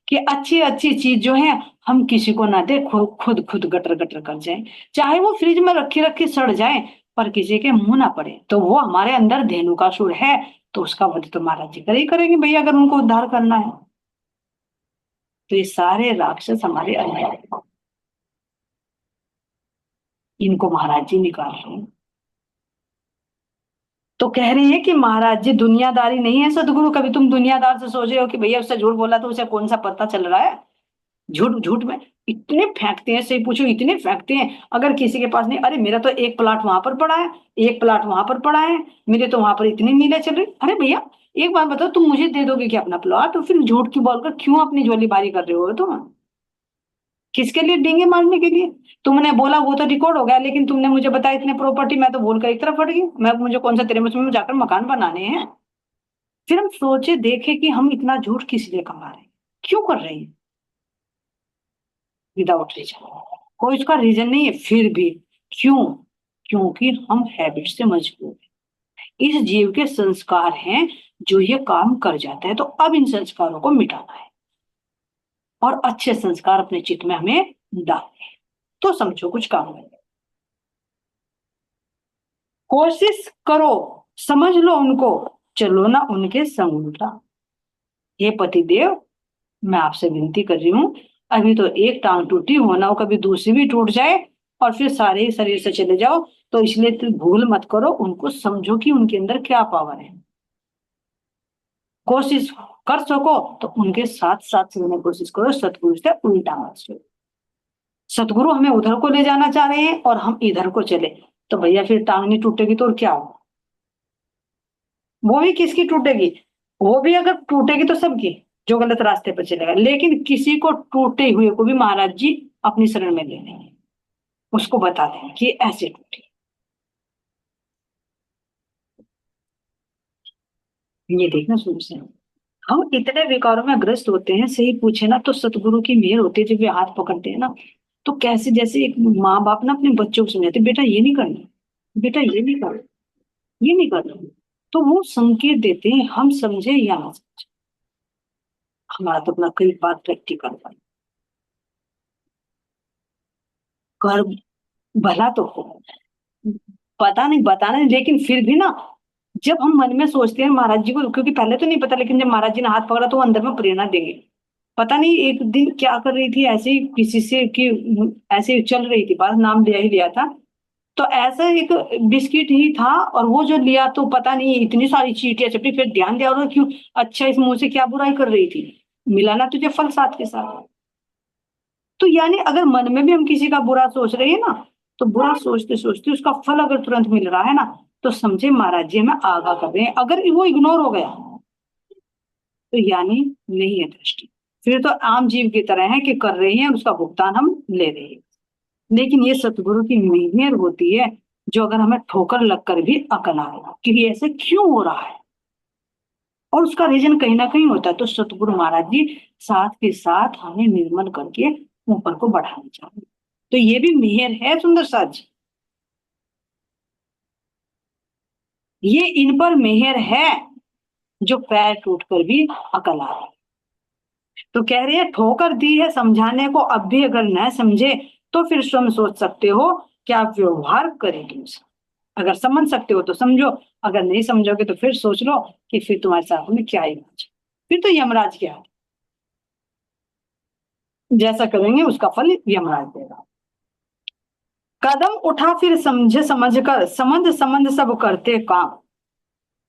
कि अच्छी अच्छी चीज जो है हम किसी को ना दे, खुद खुद खुद गटर गटर कर जाए, चाहे वो फ्रिज में रखी रखी सड़ जाए, पर किसी के मुंह ना पड़े। तो वो हमारे अंदर धेनुकासुर है, तो उसका वध तो महाराज जी करे ही करेंगे भैया, अगर उनको उद्धार करना है। तो ये सारे राक्षस हमारे अंदर हैं, इनको महाराज जी निकाल रहे हैं। तो कह रहे हैं कि महाराज जी दुनियादारी नहीं है सदगुरु, कभी तुम दुनियादार से सोच रहे हो कि भैया उससे झूठ बोला तो उसे कौन सा पता चल रहा है? झूठ झूठ में इतने फेंकते हैं, सही पूछो इतने फेंकते हैं। अगर किसी के पास नहीं, अरे मेरा तो एक प्लाट वहां पर पड़ा है, एक प्लाट वहां पर पड़ा है, मेरे तो वहां पर इतनी मीलें चल रही। अरे भैया एक बात बताओ, तुम मुझे दे दोगे क्या अपना प्लॉट? तो फिर झूठ की बोलकर क्यों अपनी झोली बारी कर रहे हो तुम? किसके लिए? डींगे मारने के लिए? तुमने बोला वो तो रिकॉर्ड हो गया, लेकिन तुमने मुझे बताया इतने प्रॉपर्टी, मैं तो बोलकर एक तरफ हट गई, मैं मुझे कौन सा तेरे मुझमें जाकर मकान बनाने हैं? फिर हम सोचे देखे कि हम इतना झूठ किस लिए कमा रहे हैं, क्यों कर रहे हैं, विदाउट रीजन। कोई उसका रीजन नहीं है, फिर भी क्यों? क्योंकि हम हैबिट से मजबूर हैं, इस जीव के संस्कार हैं जो ये काम कर जाता है, तो अब इन संस्कारों को मिटाना है और अच्छे संस्कार अपने चित्त में हमें डालने हैं। तो समझो कुछ काम है, कोशिश करो, समझ लो उनको, चलो ना उनके संग उल्टा। हे पतिदेव, मैं आपसे विनती कर रही हूँ, अभी तो एक टांग टूटी, होना हो कभी दूसरी भी टूट जाए, और फिर सारे ही शरीर से चले जाओ, तो इसलिए तुम भूल मत करो, उनको समझो कि उनके अंदर क्या पावर है। कोशिश कर सको तो उनके साथ साथ चलने की कोशिश करो, सतगुरु से उल्टा मत चलो। सतगुरु हमें उधर को ले जाना चाह रहे हैं और हम इधर को चले, तो भैया फिर टांग नहीं टूटेगी तो और क्या होगा? वो भी किसकी टूटेगी? वो भी अगर टूटेगी तो सबकी, जो गलत रास्ते पर चलेगा। लेकिन किसी को टूटे हुए को भी महाराज जी अपनी शरण में ले लेंगे, उसको बता दें कि ऐसे टूटी। ये देखना शुरू से, हम इतने विकारों में ग्रस्त होते हैं, सही पूछे ना तो सतगुरु की मेहर होती है, जब वे हाथ पकड़ते हैं ना, तो कैसे जैसे एक माँ बाप ना अपने बच्चों को समझाते, बेटा ये नहीं करना, बेटा ये नहीं करना, ये नहीं करना। तो वो संकेत देते हैं, हम समझे या ना समझे, हमारा तो अपना कई बार प्रैक्टिकल कर भला तो हो, पता नहीं बताना नहीं, लेकिन फिर भी ना, जब हम मन में सोचते हैं महाराज जी को, क्योंकि पहले तो नहीं पता, लेकिन जब महाराज जी ने हाथ पकड़ा तो वो अंदर में प्रेरणा देंगे। पता नहीं एक दिन क्या कर रही थी, ऐसे ही किसी से कि ऐसे ही चल रही थी, बात नाम लिया ही लिया था, तो ऐसा एक बिस्किट ही था, और वो जो लिया तो पता नहीं इतनी सारी चींटियां चपटी, फिर ध्यान दिया और क्यों, अच्छा इस मुंह से क्या बुराई कर रही थी, मिला ना तुझे फल साथ के साथ। तो यानी अगर मन में भी हम किसी का बुरा सोच रहे हैं ना, तो बुरा सोचते सोचते उसका फल अगर तुरंत मिल रहा है ना, तो समझे महाराज जी हमें आगा कर रहे हैं। अगर वो इग्नोर हो गया तो यानी नहीं है दृष्टि, फिर तो आम जीव की तरह है कि कर रहे हैं, उसका भुगतान हम ले रहे हैं। लेकिन ये सतगुरु की मेहर होती है, जो अगर हमें ठोकर लगकर भी अकल आए कि ये ऐसे क्यों हो रहा है, और उसका रीजन कहीं ना कहीं होता है, तो सतगुरु महाराज जी साथ के साथ हमें निर्मल करके ऊपर को बढ़ाना चाहिए। तो ये भी मेहर है सुंदर साज, ये इन पर मेहर है, जो पैर टूट कर भी अकल आ रही। तो कह रही है ठोकर दी है समझाने को, अब भी अगर न समझे, तो फिर स्वयं सोच सकते हो कि आप व्यवहार करेंगे उसका। अगर समझ सकते हो तो समझो, अगर नहीं समझोगे तो फिर सोच लो कि फिर तुम्हारे साथ में क्या इलाज। फिर तो यमराज के हाथ, जैसा करेंगे उसका फल यमराज देगा। कदम उठा फिर समझे समझ कर, समझ समझ सब करते काम।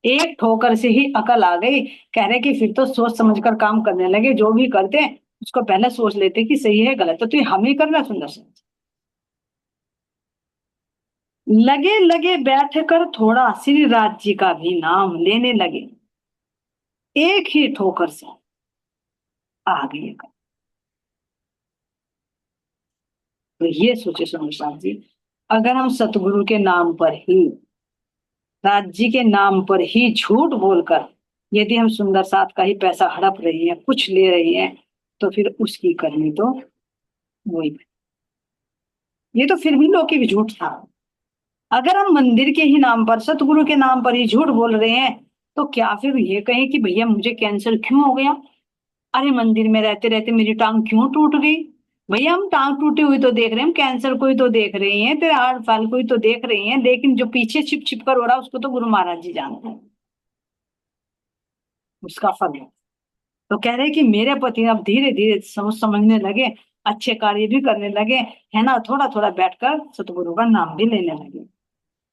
एक ठोकर से ही अकल आ गई। कह रहे कि फिर तो सोच समझ कर काम करने लगे, जो भी करते हैं उसको पहले सोच लेते कि सही है गलत, तो तू हम ही करना सुंदर से। लगे लगे बैठ कर थोड़ा श्री राज जी का भी नाम लेने लगे। एक ही ठोकर से आ गई अकल। तो ये सोचे सोमेश्वर जी, अगर हम सतगुरु के नाम पर ही, राज्य के नाम पर ही झूठ बोलकर यदि हम सुंदर साथ का ही पैसा हड़प रहे हैं, कुछ ले रहे हैं, तो फिर उसकी करनी तो वही। ये तो फिर भी लौकिक झूठ था। अगर हम मंदिर के ही नाम पर, सतगुरु के नाम पर ही झूठ बोल रहे हैं, तो क्या फिर ये कहें कि भैया मुझे कैंसर क्यों हो गया, अरे मंदिर में रहते रहते मेरी टांग क्यों टूट गई। भैया हम टांग टूटी हुई तो देख रहे हैं, हम कैंसर को ही तो देख रहे हैं, तेरे हार्ट फैल को ही तो देख रहे हैं, लेकिन जो पीछे छिप छिप कर हो रहा है उसको तो गुरु महाराज जी जानते हैं, उसका फल है। तो कह रहे कि मेरे पति अब धीरे धीरे समझ समझने लगे, अच्छे कार्य भी करने लगे, है ना, थोड़ा थोड़ा बैठकर सतगुरु का नाम भी लेने लगे।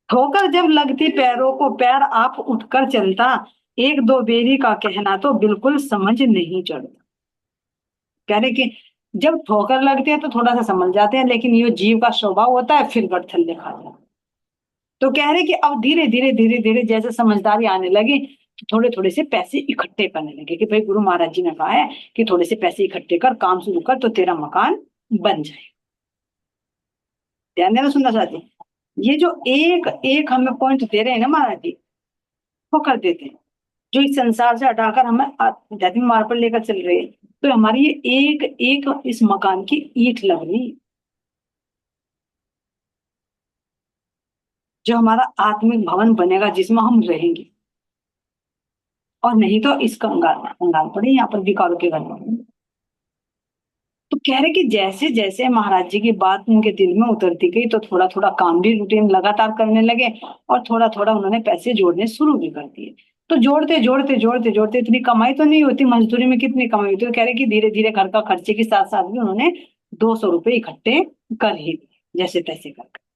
ठोकर जब लगती पैरों को, पैर आप उठकर चलता, एक दो बेरी का कहना तो बिल्कुल समझ नहीं चढ़ता। कह रहे कि जब ठोकर लगती है तो थोड़ा सा समझ जाते हैं, लेकिन ये जीव का स्वभाव होता है फिर गठथल्ले खा जाता है। तो कह रहे कि अब धीरे धीरे धीरे धीरे जैसे समझदारी आने लगी, तो थोड़े थोड़े से पैसे इकट्ठे करने लगे कि भाई गुरु महाराज जी ने कहा है कि थोड़े से पैसे इकट्ठे कर, काम शुरू कर, तो तेरा मकान बन जाए। ध्यान देना सुंदर साथी, ये जो एक एक हमें पॉइंट दे रहे हैं ना महाराज जी, वो कर देते हैं, जो इस संसार से हटाकर हमें आध्यात्मिक मार्ग पर लेकर चल रहे हैं। तो हमारी ये एक एक इस मकान की ईंट लग रही है, जो हमारा आत्मिक भवन बनेगा जिसमें हम रहेंगे। और नहीं तो इस कंगाल कंगाल पड़े यहाँ पर भिखारों के घर में। तो कह रहे कि जैसे जैसे महाराज जी की बात उनके दिल में उतरती गई, तो थोड़ा थोड़ा काम भी रूटीन लगातार करने लगे, और थोड़ा थोड़ा उन्होंने पैसे जोड़ने शुरू भी कर दिए। तो जोड़ते जोड़ते जोड़ते जोड़ते, इतनी कमाई तो नहीं होती, मजदूरी में कितनी कमाई होती, तो कह रहे कि धीरे धीरे घर का खर्चे के साथ साथ भी उन्होंने 200 रुपये इकट्ठे कर ही दिए जैसे तैसे करके।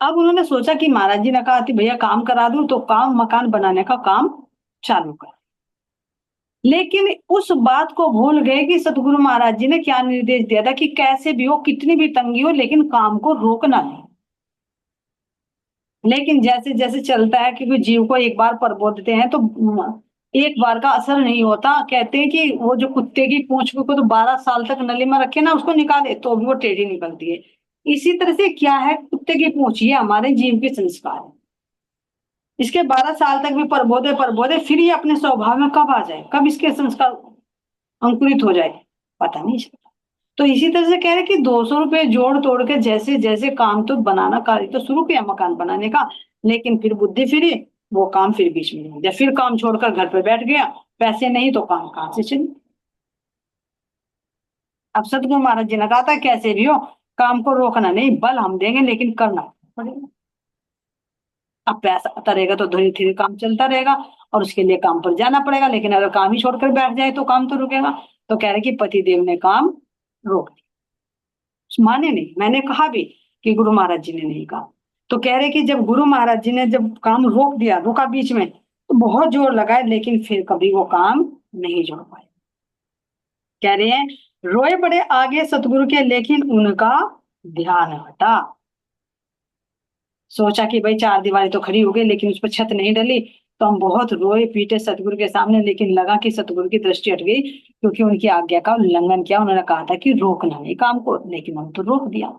अब उन्होंने सोचा कि महाराज जी ने कहा कि भैया काम करा दूं, तो काम मकान बनाने का काम चालू कर। लेकिन उस बात को भूल गए कि सतगुरु महाराज जी ने क्या निर्देश दिया था कि कैसे भी हो, कितनी भी तंगी हो, लेकिन काम को रोकना नहीं। लेकिन जैसे जैसे चलता है, क्योंकि जीव को एक बार प्रबोधते हैं तो एक बार का असर नहीं होता। कहते हैं कि वो जो कुत्ते की पूंछ को तो 12 साल तक नली में रखे ना, उसको निकाले तो भी वो टेढ़ी निकलती है। इसी तरह से क्या है, कुत्ते की पूंछ, ये हमारे जीव के संस्कार है। इसके 12 साल तक भी प्रबोधे प्रबोधे, फिर ये अपने स्वभाव में कब आ जाए, कब इसके संस्कार अंकुरित हो जाए, पता नहीं चलता। तो इसी तरह से कह रहे कि 200 रुपये जोड़ तोड़ के जैसे जैसे काम तो बनाना, कार्य तो शुरू किया मकान बनाने का, लेकिन फिर बुद्धि फिरी, वो काम फिर बीच में नहीं दिया, फिर काम छोड़कर घर पे बैठ गया। पैसे नहीं तो काम कहाँ से चले। अब सतगुरु महाराज जी ने कहा था कैसे भी हो काम को रोकना नहीं, बल हम देंगे लेकिन करना पड़ेगा। अब पैसा आता रहेगा तो धीरे धीरे काम चलता रहेगा, और उसके लिए काम पर जाना पड़ेगा, लेकिन अगर काम ही छोड़कर बैठ जाए तो काम तो रुकेगा। तो कह रहे कि पति देव ने काम रोक दिया, माने नहीं, मैंने कहा भी कि गुरु महाराज जी ने नहीं कहा। तो कह रहे कि जब गुरु महाराज जी ने जब काम रोक दिया, रोका बीच में, तो बहुत जोर लगाए, लेकिन फिर कभी वो काम नहीं जोड़ पाए। कह रहे हैं रोए बड़े आगे सतगुरु के, लेकिन उनका ध्यान हटा। सोचा कि भाई चार दीवारी तो खड़ी हो गई, लेकिन उस पर छत नहीं डली, तो हम बहुत रोए पीटे सतगुरु के सामने, लेकिन लगा कि सतगुरु की दृष्टि हट गई, क्योंकि उनकी आज्ञा का उल्लंघन किया। उन्होंने कहा था कि रोकना नहीं काम को, लेकिन हम तो रोक दिया।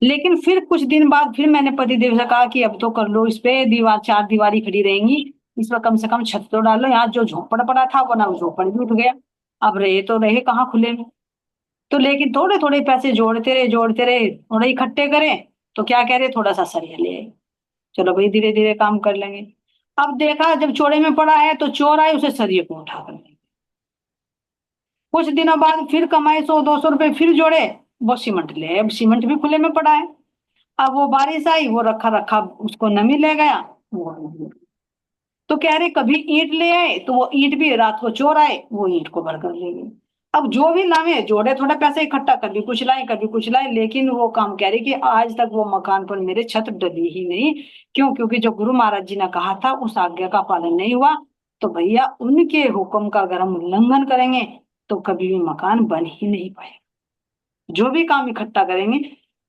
लेकिन फिर कुछ दिन बाद फिर मैंने पति देव से कहा कि अब तो कर लो, इस पे दीवार चार दीवारी खड़ी रहेंगी, इस पर कम से कम छत तो डालो, यहाँ जो झोपड़ पड़ा था वो ना, झोपड़ भी उठ गया, अब रहे तो रहे कहाँ खुले में। तो लेकिन थोड़े थोड़े पैसे जोड़ते रहे, थोड़े इकट्ठे करें, तो क्या कह रहे, थोड़ा सा सरिया ले आए, चलो भाई धीरे धीरे काम कर लेंगे। अब देखा जब चोरे में पड़ा है, तो चोर आए उसे सरिये को उठा कर ले। कुछ दिनों बाद फिर कमाए 100-200 रुपए फिर जोड़े, वो सीमेंट ले आए। अब सीमेंट भी खुले में पड़ा है। अब वो बारिश आई, वो रखा रखा उसको नमी ले गया। वो तो कह रहे कभी ईंट ले आए तो वो ईंट भी रात को चोर आए, वो ईंट को भरकर ले गए। अब जो भी लावे जोड़े थोड़ा पैसे इकट्ठा, कभी कुछ लाए कभी कुछ लाए, लेकिन वो काम कह रहे कि आज तक वो मकान पर मेरे छत डली ही नहीं। क्यों? क्योंकि जो गुरु महाराज जी ने कहा था उस आज्ञा का पालन नहीं हुआ। तो भैया उनके हुक्म का अगर हम उल्लंघन करेंगे तो कभी भी मकान बन ही नहीं पाए। जो भी काम इकट्ठा करेंगे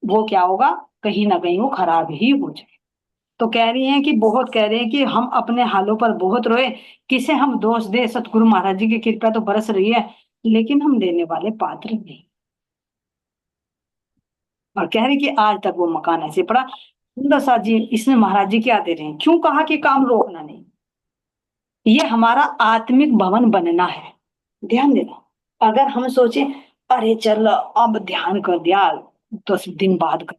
वो क्या होगा, कहीं ना कहीं वो खराब ही हो जाए। तो कह रही हैं कि बहुत कह रहे हैं कि हम अपने हालों पर बहुत रोए, किसे हम दोष दे, सतगुरु महाराज जी की कृपा तो बरस रही है, लेकिन हम देने वाले पात्र नहीं। और कह रही कि आज तक वो मकान ऐसे पड़ा। सुंदर सा जी इसमें महाराज जी क्या दे रहे हैं, क्यों कहा कि काम रोकना नहीं। ये हमारा आत्मिक भवन बनना है। ध्यान देना। अगर हम सोचे अरे चल अब ध्यान कर दिया 10 दिन बाद कर,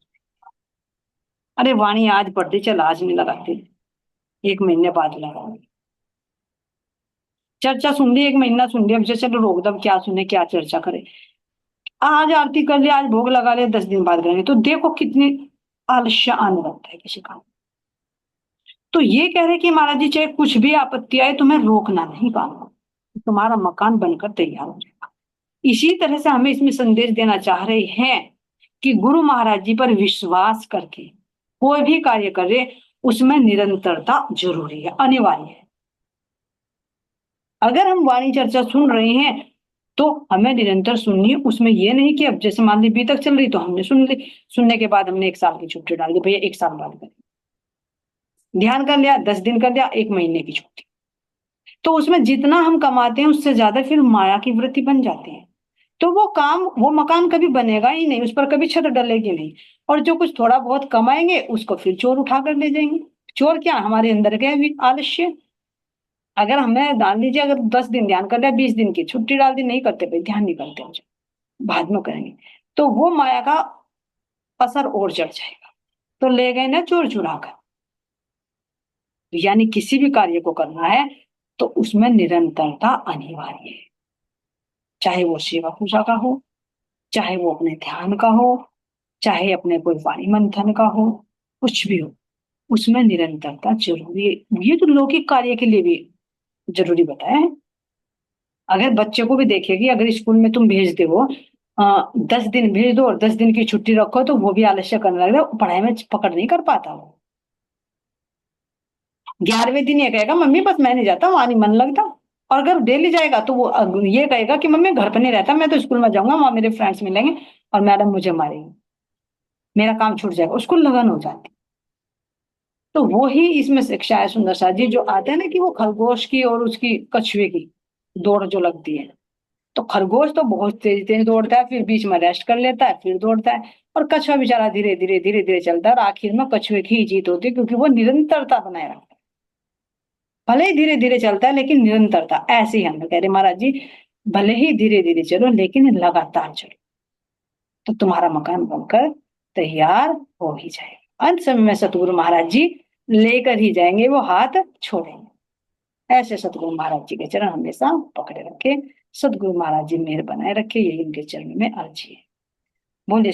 अरे वाणी आज पढ़ते चल आज नहीं लगाते, 1 महीने बाद लगाओगे। चर्चा सुन ली, 1 महीना सुन लिया, अब चलो रोक दब, क्या सुने क्या चर्चा करे। आज आरती कर लिया, आज भोग लगा लिया, 10 दिन बाद करेंगे, तो देखो कितनी आलस्य आने लगता है किसी का। तो ये कह रहे कि महाराज जी चाहे कुछ भी आपत्ति आए तुम्हें रोकना नहीं, काम तुम्हारा मकान बनकर तैयार हो जाएगा। इसी तरह से हमें इसमें संदेश देना चाह रहे हैं कि गुरु महाराज जी पर विश्वास करके कोई भी कार्य करे उसमें निरंतरता जरूरी है, अनिवार्य है। अगर हम वाणी चर्चा सुन रहे हैं तो हमें निरंतर सुननी है, उसमें ये नहीं कि अब जैसे मान ली बी तक चल रही तो हमने सुन ली, सुनने के बाद हमने 1 साल की छुट्टी डाल दी, भैया 1 साल बाद करें। ध्यान कर लिया, 10 दिन कर लिया, 1 महीने की छुट्टी। तो उसमें जितना हम कमाते हैं उससे ज्यादा फिर माया की वृत्ति बन जाती है। तो वो काम वो मकान कभी बनेगा ही नहीं, उस पर कभी छत डलेगी नहीं। और जो कुछ थोड़ा बहुत कमाएंगे उसको फिर चोर उठा कर ले जाएंगे। चोर क्या, हमारे अंदर के भी आलस्य। अगर हमें डाल दीजिए, अगर 10 दिन ध्यान कर लिया, 20 दिन की छुट्टी डाल दी, नहीं करते भाई, ध्यान नहीं करते मुझे, बाद में करेंगे, तो वो माया का असर और चढ़ जाएगा। तो ले गए ना चोर चुरा कर। यानी किसी भी कार्य को करना है तो उसमें निरंतरता अनिवार्य है। चाहे वो सेवा पूजा का हो, चाहे वो अपने ध्यान का हो, चाहे अपने कोई वाणी मंथन का हो, कुछ भी हो, उसमें निरंतरता जरूरी है। ये तो लौकिक कार्य के लिए भी जरूरी बताया है। अगर बच्चे को भी देखेगी, अगर स्कूल में तुम भेजते हो 10 दिन भेज दो और 10 दिन की छुट्टी रखो, तो वो भी आलस्य करने लगेगा, पढ़ाई में पकड़ नहीं कर पाता वो। 11वें दिन ये कहेगा मम्मी बस मैं नहीं जाता, वहां नहीं मन लगता। और अगर डेली जाएगा तो वो ये कहेगा कि मम्मी घर पर नहीं रहता, मैं तो स्कूल में जाऊंगा, वहां मेरे फ्रेंड्स मिलेंगे और मैडम मुझे मारेगी, मेरा काम छूट जाएगा, उसको लगन हो जाती। तो वो ही इसमें शिक्षा है सुंदर सा जी, जो आते हैं ना कि वो खरगोश की और उसकी कछुए की दौड़ जो लगती है। तो खरगोश तो बहुत तेज तेज दौड़ता है, फिर बीच में रेस्ट कर लेता है, फिर दौड़ता है। और कछुआ बेचारा धीरे धीरे धीरे धीरे चलता है, और आखिर में कछुए की ही जीत होती है, क्योंकि वो निरंतरता बनाए रखता है। भले ही धीरे धीरे चलता है लेकिन निरंतरता, ऐसे ही हम कह रहे महाराज जी, भले ही धीरे धीरे चलो लेकिन लगातार चलो, तो तुम्हारा मकान बनकर तैयार हो ही जाएगा। अंत समय में सतगुरु महाराज जी लेकर ही जाएंगे, वो हाथ छोड़ेंगे। ऐसे सतगुरु महाराज जी के चरण हमेशा पकड़े रखे। सतगुरु महाराज जी मेहर बनाए रखे, यही इनके चरण में अर्जी है। बोलिए।